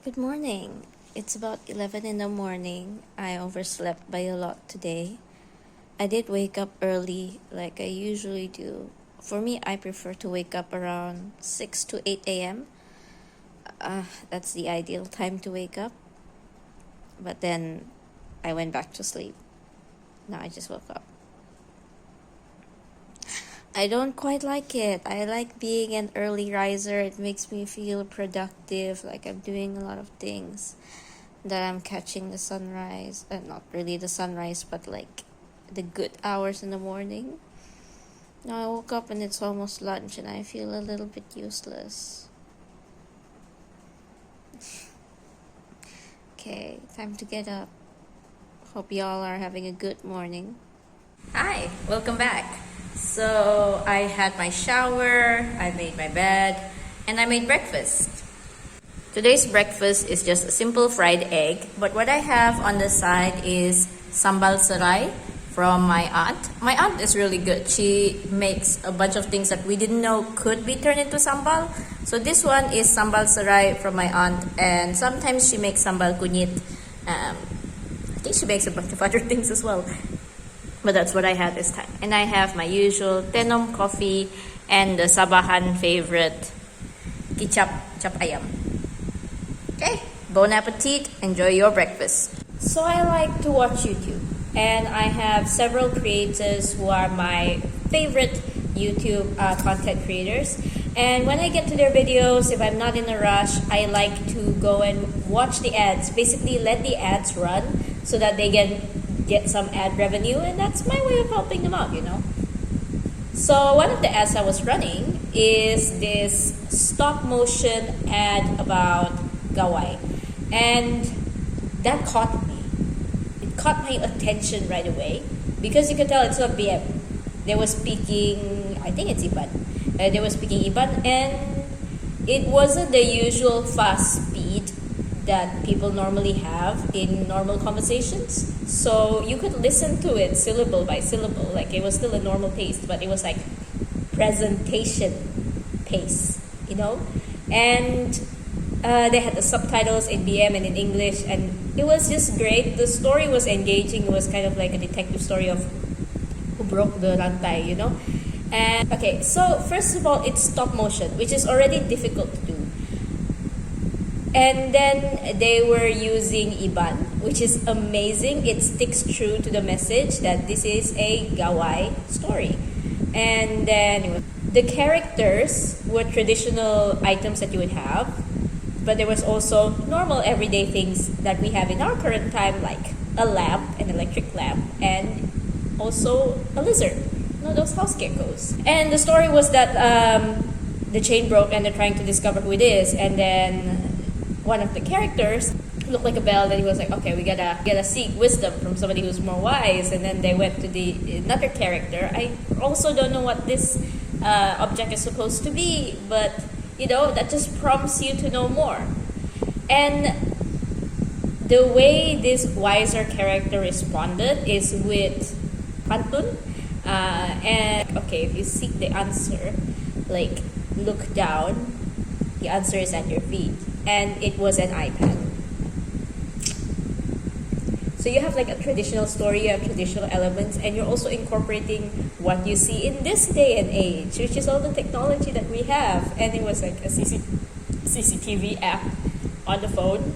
Good morning. It's about 11 in the morning. I overslept by a lot today. I did wake up early like I usually do. For me, I prefer to wake up around 6 to 8 a.m. That's the ideal time to wake up. But then I went back to sleep. Now I just woke up. I don't quite like it. I like being an early riser. It makes me feel productive, like I'm doing a lot of things, that I'm catching the sunrise. Not really the sunrise, but like the good hours in the morning. Now I woke up and it's almost lunch and I feel a little bit useless. Okay, time to get up. Hope y'all are having a good morning. Hi, welcome back. So I had my shower, I made my bed, and I made breakfast. Today's breakfast is just a simple fried egg, but what I have on the side is sambal serai from my aunt. My aunt is really good. She makes a bunch of things that we didn't know could be turned into sambal. So this one is sambal serai from my aunt, and sometimes she makes sambal kunyit. I think she makes a bunch of other things as well. But that's what I had this time. And I have my usual tenom coffee and the Sabahan favorite kicap chap ayam. Okay, bon appetit. Enjoy your breakfast. So I like to watch YouTube. And I have several creators who are my favorite YouTube content creators. And when I get to their videos, if I'm not in a rush, I like to go and watch the ads. Basically, let the ads run so that they get some ad revenue, and that's my way of helping them out, So one of the ads I was running is this stop motion ad about gawai, and that caught me. It caught my attention right away because you can tell it's not BM. They were speaking, I think it's Iban. They were speaking Iban, and it wasn't the usual fast speed that people normally have in normal conversations. So you could listen to it syllable by syllable. Like it was still a normal pace, but it was like presentation pace, And they had the subtitles in BM and in English, and it was just great. The story was engaging. It was kind of like a detective story of who broke the rantai, And okay, so first of all, it's stop motion, which is already difficult to do. And then they were using Iban, which is amazing. It sticks true to the message that this is a gawai story. And then the characters were traditional items that you would have, but there was also normal everyday things that we have in our current time, like a lamp, an electric lamp, and also a lizard. Those house geckos. And the story was that the chain broke and they're trying to discover who it is, and then one of the characters looked like a bell, and he was like, okay, we gotta seek wisdom from somebody who's more wise. And then they went to another character. I also don't know what this object is supposed to be, but that just prompts you to know more. And the way this wiser character responded is with pantun. And okay, if you seek the answer, like look down, the answer is at your feet. And it was an iPad. So you have like a traditional story, you have traditional elements, and you're also incorporating what you see in this day and age, which is all the technology that we have. And it was like a CCTV app on the phone,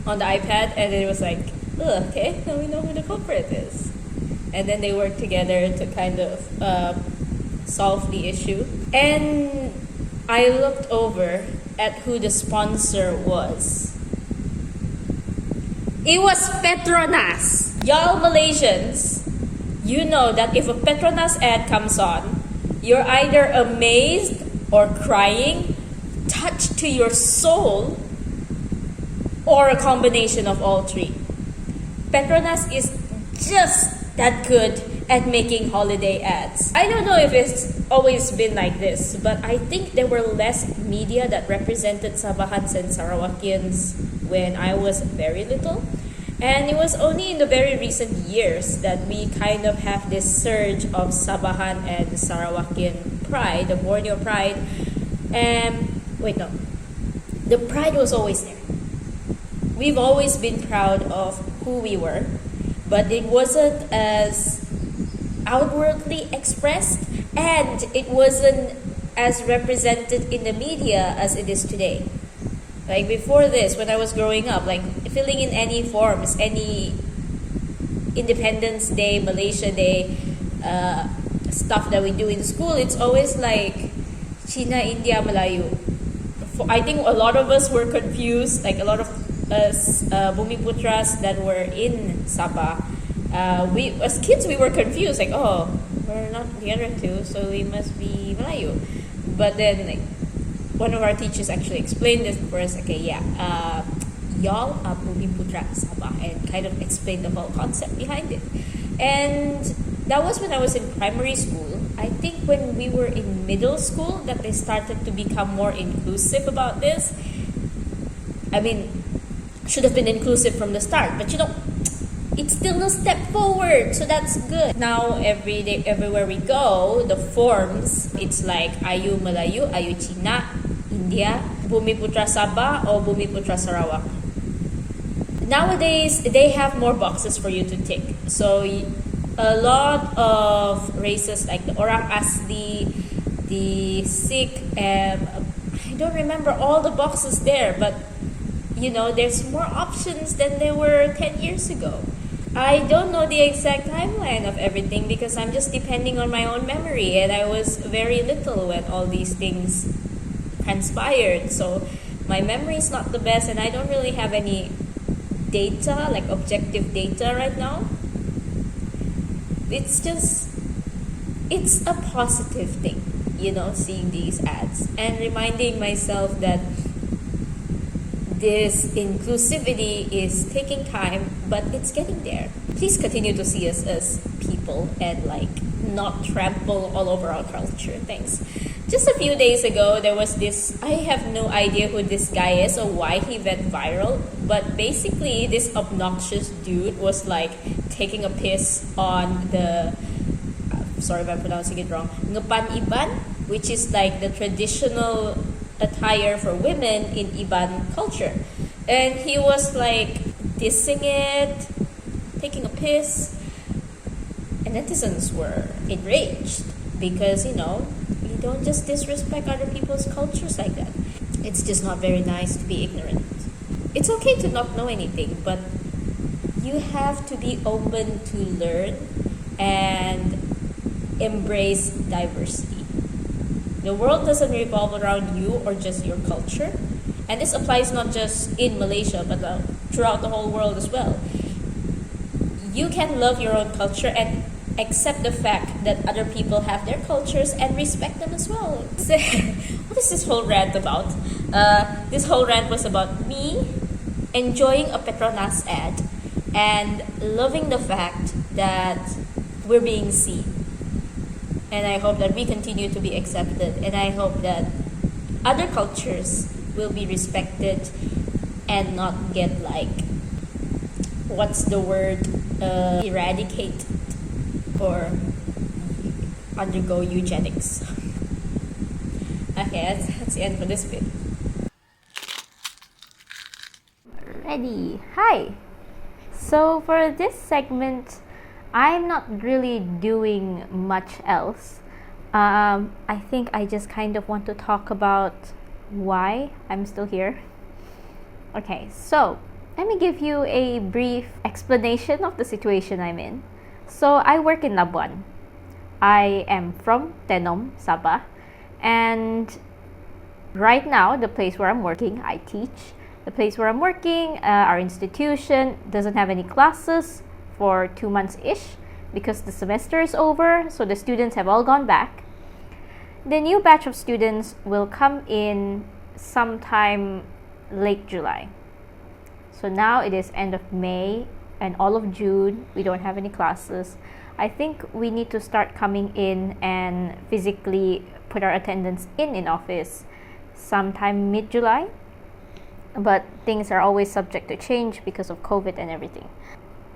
on the iPad, and it was like, oh, okay, now we know who the culprit is. And then they worked together to kind of solve the issue. And I looked over at who the sponsor was. It was Petronas. Y'all Malaysians, you know that if a Petronas ad comes on, you're either amazed or crying, touched to your soul, or a combination of all three. Petronas is just that good at making holiday ads. I don't know if it's always been like this, but I think there were less media that represented Sabahans and Sarawakians when I was very little. And it was only in the very recent years that we kind of have this surge of Sabahan and Sarawakian pride, the Borneo pride. And wait, no. The pride was always there. we've always been proud of who we were, but it wasn't as outwardly expressed, and it wasn't as represented in the media as it is today. Like before this, when I was growing up, like filling in any forms, any Independence Day, Malaysia Day, stuff that we do in school, it's always like China, India, Malayu. I think a lot of us were confused, like a lot of us Bumiputras that were in Sabah. We as kids we were confused, like, oh, we're not the other two, so we must be Malayu. But then like one of our teachers actually explained this for us. Okay, yeah, y'all are Bumiputra Sabah, and kind of explained the whole concept behind it. And that was when I was in primary school. I think when we were in middle school that they started to become more inclusive about this. I mean, should have been inclusive from the start, but it's still a step forward, so that's good. Now every day, everywhere we go, the forms, it's like Ayu Melayu, Ayu Cina, India, Bumiputra Sabah, or Bumiputra Sarawak. Nowadays, they have more boxes for you to tick. So a lot of races like the Orang Asli, the Sikh, I don't remember all the boxes there, but there's more options than there were 10 years ago. I don't know the exact timeline of everything because I'm just depending on my own memory, and I was very little when all these things transpired. So my memory is not the best, and I don't really have any data, like objective data right now. It's a positive thing, seeing these ads and reminding myself that this inclusivity is taking time, but it's getting there. Please continue to see us as people and not trample all over our culture. Thanks. Just a few days ago, there was this, I have no idea who this guy is or why he went viral, but basically this obnoxious dude was taking a piss on the, sorry if I'm pronouncing it wrong, Ngapan Iban, which is the traditional attire for women in Iban culture. And he was dissing it, taking a piss, and netizens were enraged because, you don't just disrespect other people's cultures like that. It's just not very nice to be ignorant. It's okay to not know anything, but you have to be open to learn and embrace diversity. The world doesn't revolve around you or just your culture. And this applies not just in Malaysia, but throughout the whole world as well. You can love your own culture and accept the fact that other people have their cultures and respect them as well. What is this whole rant about? This whole rant was about me enjoying a Petronas ad and loving the fact that we're being seen. And I hope that we continue to be accepted. And I hope that other cultures will be respected and not get what's the word? Eradicated or undergo eugenics. Okay, that's the end for this bit. Ready. Hi. So for this segment, I'm not really doing much else. I think I just kind of want to talk about why I'm still here. Okay, so let me give you a brief explanation of the situation I'm in. So I work in Labuan. I am from Tenom, Sabah, and right now the place where I'm working, I teach. The place where I'm working, our institution doesn't have any classes for 2 months-ish because the semester is over, so the students have all gone back. The new batch of students will come in sometime late July. So now it is end of May and all of June, we don't have any classes. I think we need to start coming in and physically put our attendance in office sometime mid-July. But things are always subject to change because of COVID and everything.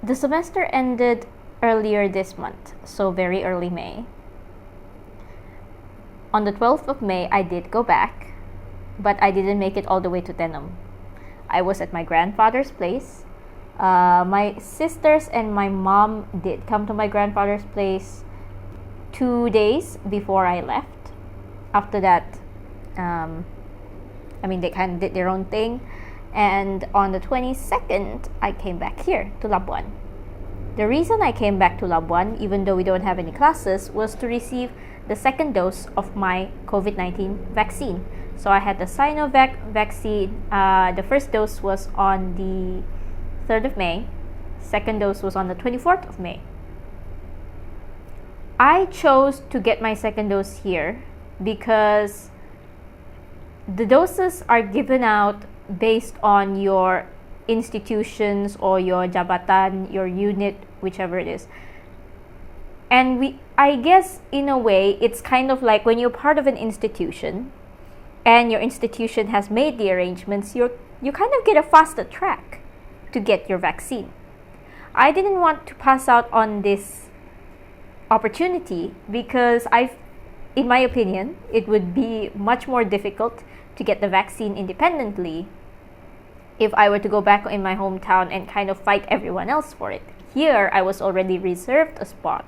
The semester ended earlier this month, so very early May. On the 12th of May, I did go back, but I didn't make it all the way to Tenom. I was at my grandfather's place. My sisters and my mom did come to my grandfather's place 2 days before I left. After that, they kind of did their own thing. And on the 22nd, I came back here to Labuan. The reason I came back to Labuan, even though we don't have any classes, was to receive the second dose of my COVID-19 vaccine. So I had the Sinovac vaccine. The first dose was on the 3rd of May. Second dose was on the 24th of May. I chose to get my second dose here because the doses are given out based on your institutions or your jabatan, your unit, whichever it is. And I guess in a way, it's kind of like when you're part of an institution and your institution has made the arrangements, you kind of get a faster track to get your vaccine. I didn't want to pass out on this opportunity because in my opinion, it would be much more difficult to get the vaccine independently if I were to go back in my hometown and kind of fight everyone else for it. Here, I was already reserved a spot,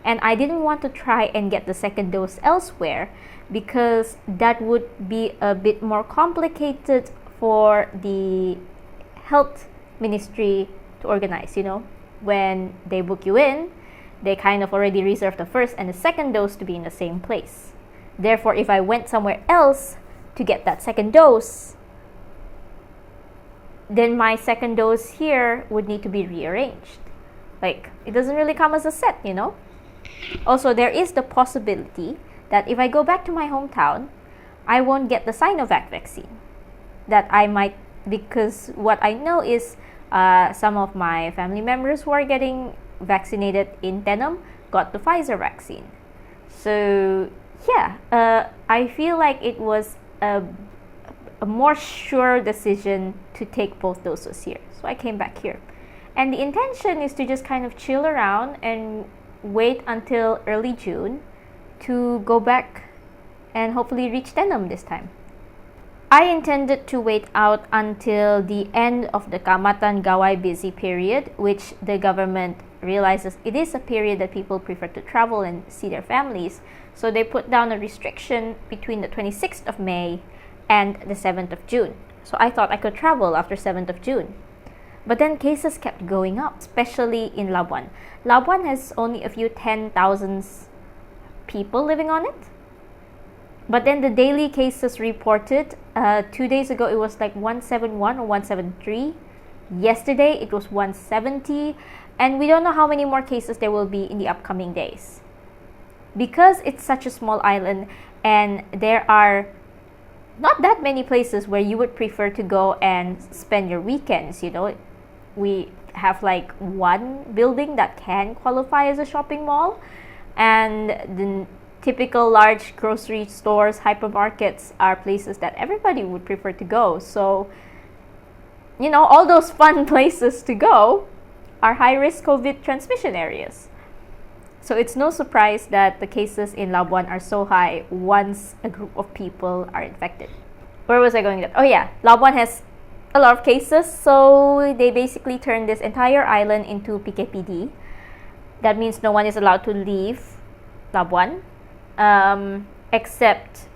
and I didn't want to try and get the second dose elsewhere because that would be a bit more complicated for the health ministry to organize. When they book you in, they kind of already reserved the first and the second dose to be in the same place. Therefore, if I went somewhere else to get that second dose, then my second dose here would need to be rearranged. Like, it doesn't really come as a set, Also, there is the possibility that if I go back to my hometown, I won't get the Sinovac vaccine. That I might, because what I know is some of my family members who are getting vaccinated in Tenom got the Pfizer vaccine. So, I feel like it was a more sure decision to take both doses here. So I came back here. And the intention is to just kind of chill around and wait until early June to go back and hopefully reach Tenom this time. I intended to wait out until the end of the Kamatan Gawai busy period, which the government realizes it is a period that people prefer to travel and see their families. So they put down a restriction between the 26th of May and the 7th of June. So I thought I could travel after 7th of June. But then cases kept going up, especially in Labuan. Labuan has only a few 10,000 people living on it. But then the daily cases reported, 2 days ago it was like 171 or 173. Yesterday it was 170. And we don't know how many more cases there will be in the upcoming days. Because it's such a small island and there are not that many places where you would prefer to go and spend your weekends, We have like one building that can qualify as a shopping mall, and the typical large grocery stores, hypermarkets are places that everybody would prefer to go. So, all those fun places to go are high-risk COVID transmission areas. So it's no surprise that the cases in Labuan are so high once a group of people are infected. Where was I going with that? Oh yeah, Labuan has a lot of cases, so they basically turned this entire island into PKPD. That means no one is allowed to leave Labuan, except,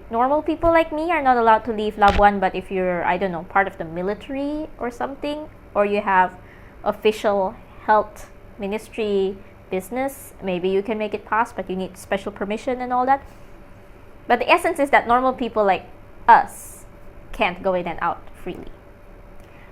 normal people like me are not allowed to leave Labuan, but if you're, part of the military or something, or you have official health ministry business, maybe you can make it pass, but you need special permission and all that. But the essence is that normal people like us can't go in and out freely.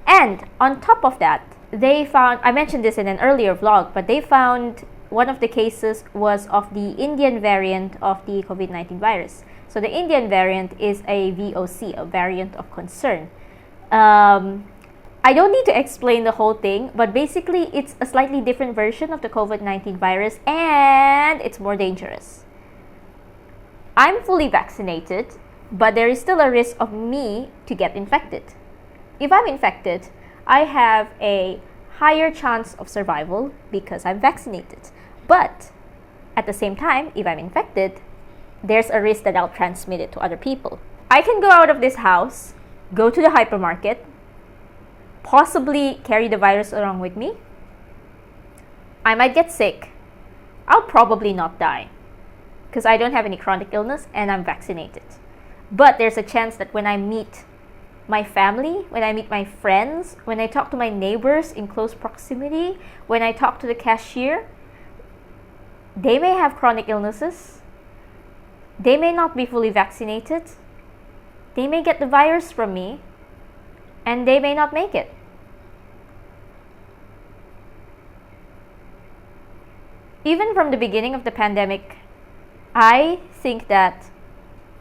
And on top of that, they found, I mentioned this in an earlier vlog, but they found one of the cases was of the Indian variant of the COVID-19 virus. So the Indian variant is a VOC, a variant of concern. I don't need to explain the whole thing, but basically it's a slightly different version of the COVID-19 virus and it's more dangerous. I'm fully vaccinated, but there is still a risk of me to get infected. If I'm infected, I have a higher chance of survival because I'm vaccinated. But at the same time, if I'm infected, there's a risk that I'll transmit it to other people. I can go out of this house go to the hypermarket, possibly carry the virus along with me. I might get sick. I'll probably not die because I don't have any chronic illness and I'm vaccinated. But there's a chance that when I meet my family, when I meet my friends, when I talk to my neighbors in close proximity, when I talk to the cashier, they may have chronic illnesses. They may not be fully vaccinated. They may get the virus from me and they may not make it. Even from the beginning of the pandemic, I think that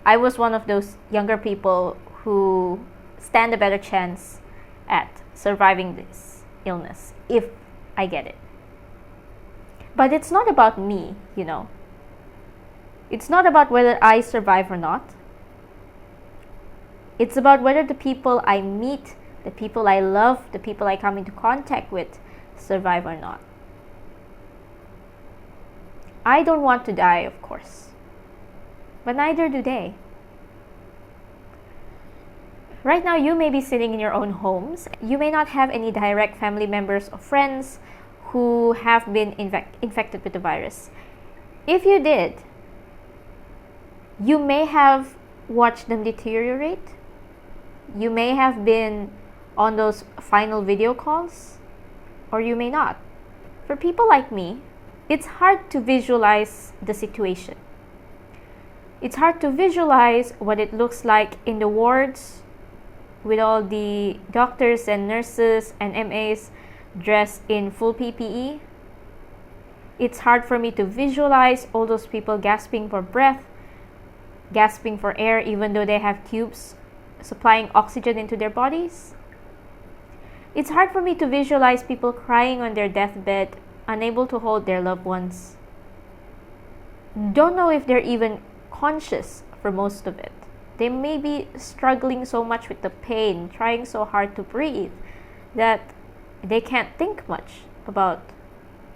I was one of those younger people who stand a better chance at surviving this illness if I get it. But it's not about me, you know. It's not about whether I survive or not. It's about whether the people I meet, the people I love, the people I come into contact with survive or not. I don't want to die, of course, but neither do they. Right now, you may be sitting in your own homes. You may not have any direct family members or friends who have been infected with the virus. If you did, you may have watched them deteriorate. You may have been on those final video calls, or you may not. For people like me, it's hard to visualize the situation. It's hard to visualize what it looks like in the wards with all the doctors and nurses and MAs dressed in full PPE. It's hard for me to visualize all those people gasping for breath, gasping for air even though they have tubes supplying oxygen into their bodies. It's hard for me to visualize people crying on their deathbed, unable to hold their loved ones. Don't know if they're even conscious for most of it. They may be struggling so much with the pain, trying so hard to breathe, that they can't think much about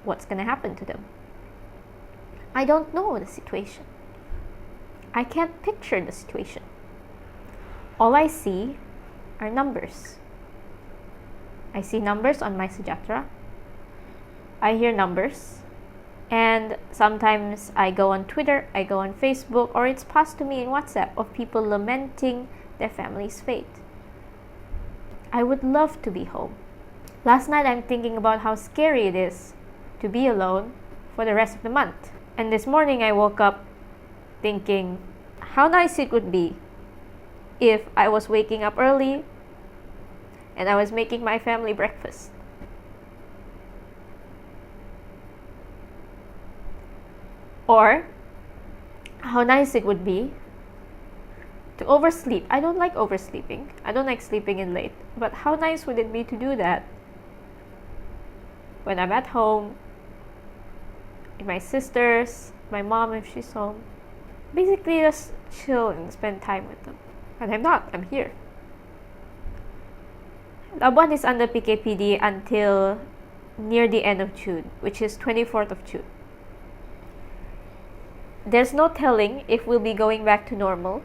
what's going to happen to them. I don't know the situation. I can't picture the situation. All I see are numbers. I see numbers on my Sujatra. I hear numbers. And sometimes I go on Twitter, I go on Facebook, or it's passed to me in WhatsApp of people lamenting their family's fate. I would love to be home. Last night I'm thinking about how scary it is to be alone for the rest of the month. And this morning I woke up thinking how nice it would be if I was waking up early and I was making my family breakfast. Or how nice it would be to oversleep. I don't like oversleeping. I don't like sleeping in late. But how nice would it be to do that when I'm at home, with my sisters, my mom if she's home. Basically just chill and spend time with them. And I'm not. I'm here. Labuan is under PKPD until near the end of June, which is 24th of June. There's no telling if we'll be going back to normal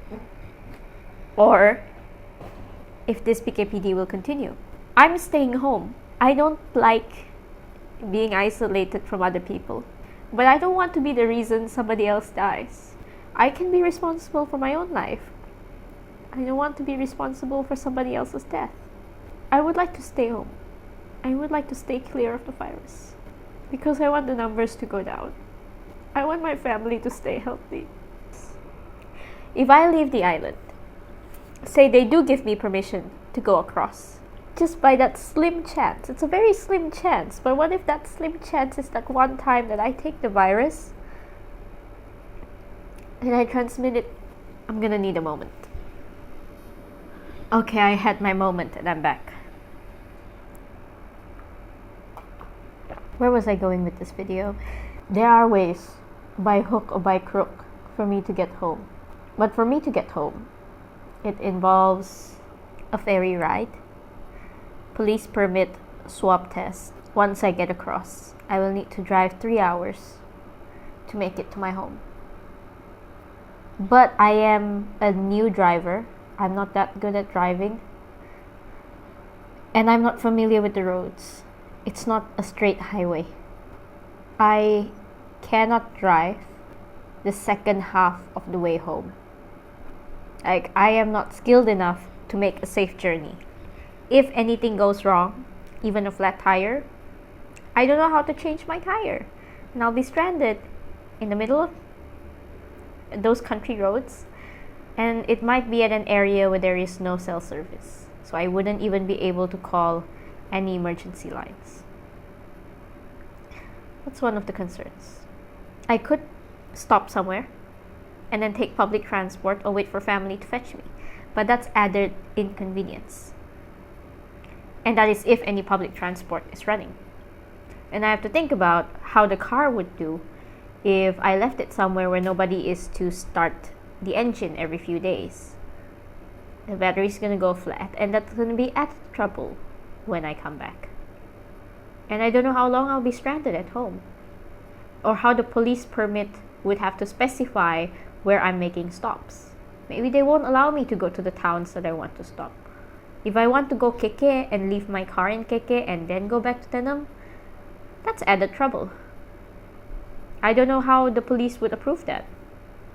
or if this PKPD will continue. I'm staying home. I don't like being isolated from other people, but I don't want to be the reason somebody else dies. I can be responsible for my own life. I don't want to be responsible for somebody else's death. I would like to stay home. I would like to stay clear of the virus because I want the numbers to go down. I want my family to stay healthy. If I leave the island, say they do give me permission to go across, just by that slim chance, it's a very slim chance, but what if that slim chance is that one time that I take the virus and I transmit it? I'm gonna need a moment. Okay, I had my moment and I'm back. Where was I going with this video? There are ways, by hook or by crook, for me to get home. But for me to get home, it involves a ferry ride, police permit, swab test. Once I get across, I will need to drive 3 hours to make it to my home. But I am a new driver. I'm not that good at driving. And I'm not familiar with the roads. It's not a straight highway. I cannot drive the second half of the way home. Like, I am not skilled enough to make a safe journey. If anything goes wrong, even a flat tire, I don't know how to change my tire. And I'll be stranded in the middle of those country roads. And it might be at an area where there is no cell service. So I wouldn't even be able to call any emergency lines. That's one of the concerns. I could stop somewhere and then take public transport or wait for family to fetch me. But that's added inconvenience. And that is if any public transport is running. And I have to think about how the car would do if I left it somewhere where nobody is to start the engine every few days. The battery's gonna go flat, and that's gonna be added trouble when I come back. And I don't know how long I'll be stranded at home, or how the police permit would have to specify where I'm making stops. Maybe they won't allow me to go to the towns that I want to stop. If I want to go Keke and leave my car in Keke and then go back to Tenam, that's added trouble. I don't know how the police would approve that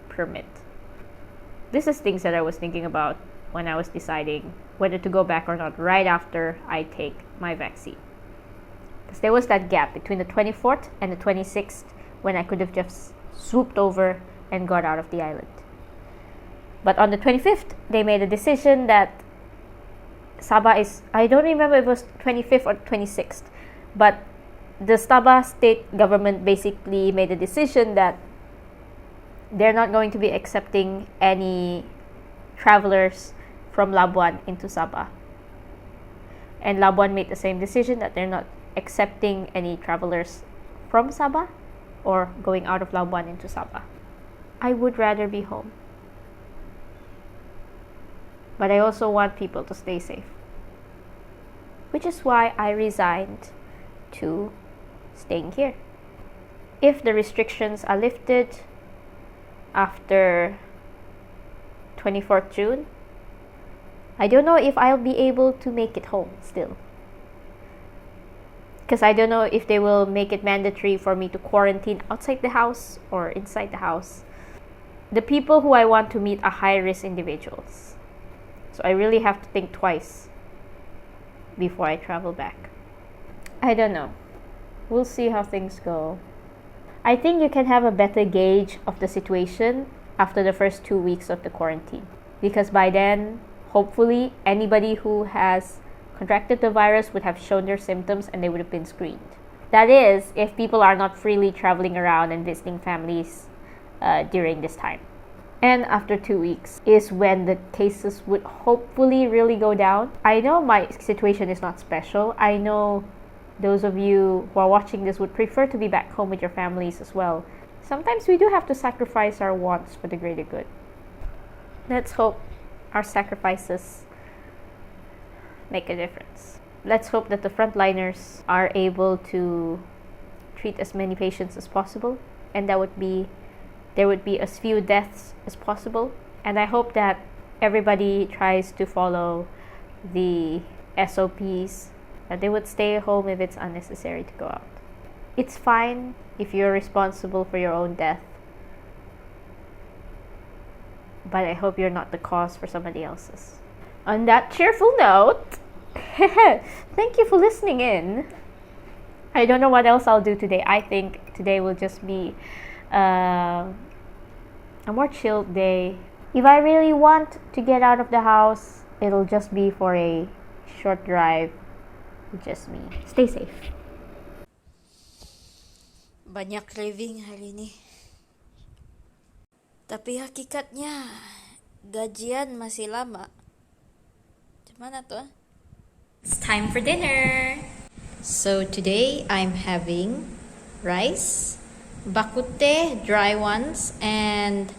permit. This is things that I was thinking about when I was deciding whether to go back or not right after I take my vaccine. Because there was that gap between the 24th and the 26th when I could have just swooped over and got out of the island. But on the 25th, they made a decision that Sabah is, I don't remember if it was 25th or 26th, but the Sabah state government basically made a decision that they're not going to be accepting any travelers from Labuan into Sabah. And Labuan made the same decision that they're not accepting any travelers from Sabah or going out of Labuan into Sabah. I would rather be home. But I also want people to stay safe. Which is why I resigned to staying here. If the restrictions are lifted after 24th June, I don't know if I'll be able to make it home still. Because I don't know if they will make it mandatory for me to quarantine outside the house or inside the house. The people who I want to meet are high-risk individuals. So I really have to think twice before I travel back. I don't know. We'll see how things go. I think you can have a better gauge of the situation after the first 2 weeks of the quarantine. Because by then, hopefully, anybody who has contracted the virus would have shown their symptoms and they would have been screened. That is, if people are not freely traveling around and visiting families during this time. And after 2 weeks is when the cases would hopefully really go down. I know my situation is not special. I know those of you who are watching this would prefer to be back home with your families as well. Sometimes we do have to sacrifice our wants for the greater good. Let's hope our sacrifices make a difference. Let's hope that the frontliners are able to treat as many patients as possible, and there would be as few deaths as possible. And I hope that everybody tries to follow the SOPs, that they would stay home if it's unnecessary to go out. It's fine if you're responsible for your own death, but I hope you're not the cause for somebody else's. On that cheerful note, thank you for listening in. I don't know what else I'll do today. I think today will just be a more chilled day. If I really want to get out of the house, it'll just be for a short drive with just me. Stay safe. Banyak craving hari ini. Tapi hakikatnya gajian masih lama. Gimana tuh? It's time for dinner. So today I'm having rice, bakute, dry ones, and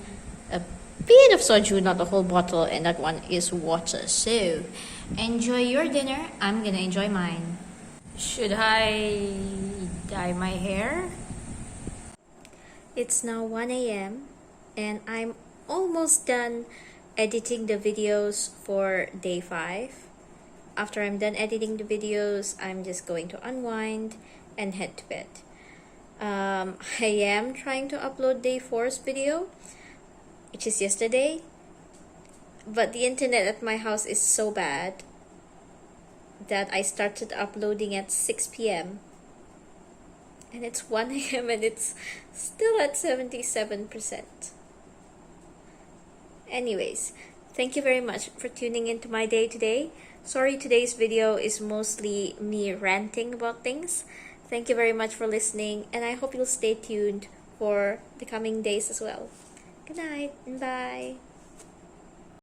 a bit of soju, not the whole bottle, and that one is water. So enjoy your dinner. I'm gonna enjoy mine. Should I dye my hair? It's now 1 a.m. and I'm almost done editing the videos for day 5. after I'm done editing the videos, I'm just going to unwind and head to bed. I am trying to upload day 4's video, which is yesterday, but the internet at my house is so bad that I started uploading at 6 p.m. and it's 1 a.m. and it's still at 77%. Anyways, thank you very much for tuning into my day today. Sorry today's video is mostly me ranting about things. Thank you very much for listening, and I hope you'll stay tuned for the coming days as well. Good night and bye.